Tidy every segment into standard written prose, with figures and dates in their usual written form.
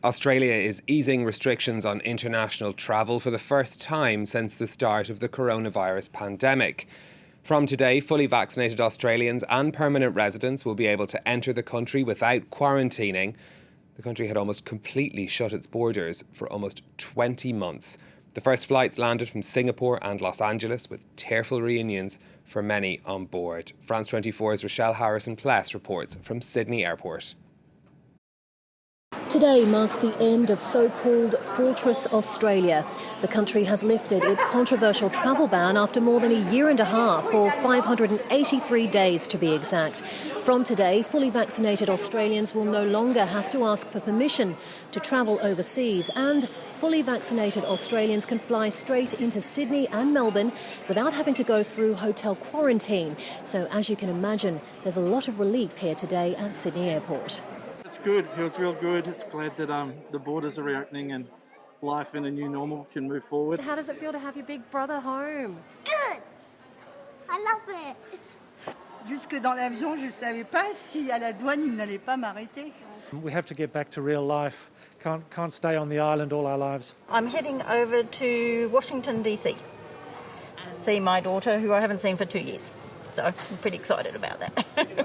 Australia is easing restrictions on international travel for the first time since the start of the coronavirus pandemic. From today, fully vaccinated Australians and permanent residents will be able to enter the country without quarantining. The country had almost completely shut its borders for almost 20 months. The first flights landed from Singapore and Los Angeles with tearful reunions for many on board. France 24's Richelle Harrison reports from Sydney Airport. Today marks the end of so-called Fortress Australia. The country has lifted its controversial travel ban after more than a year and a half, or 583 days to be exact. From today, fully vaccinated Australians will no longer have to ask for permission to travel overseas, and fully vaccinated Australians can fly straight into Sydney and Melbourne without having to go through hotel quarantine. So as you can imagine, there's a lot of relief here today at Sydney Airport. It's good. It feels real good. It's glad that the borders are reopening and life in a new normal can move forward. How does it feel to have your big brother home? Good. I love it. Jusque dans l'avion, je ne savais pas si à la douane, ils n'allaient pas m'arrêter. We have to get back to real life. Can't stay on the island all our lives. I'm heading over to Washington, D.C. to see my daughter, who I haven't seen for 2 years. So I'm pretty excited about that.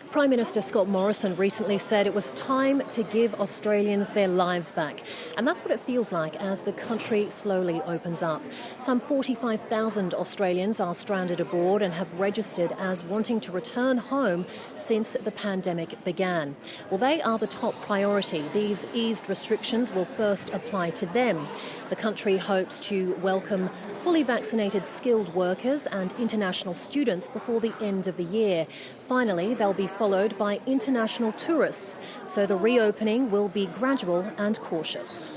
Prime Minister Scott Morrison recently said it was time to give Australians their lives back. And that's what it feels like as the country slowly opens up. Some 45,000 Australians are stranded aboard and have registered as wanting to return home since the pandemic began. Well, they are the top priority. These eased restrictions will first apply to them. The country hopes to welcome fully vaccinated skilled workers and international students before the end of the year. Finally, they'll be followed by international tourists, so the reopening will be gradual and cautious.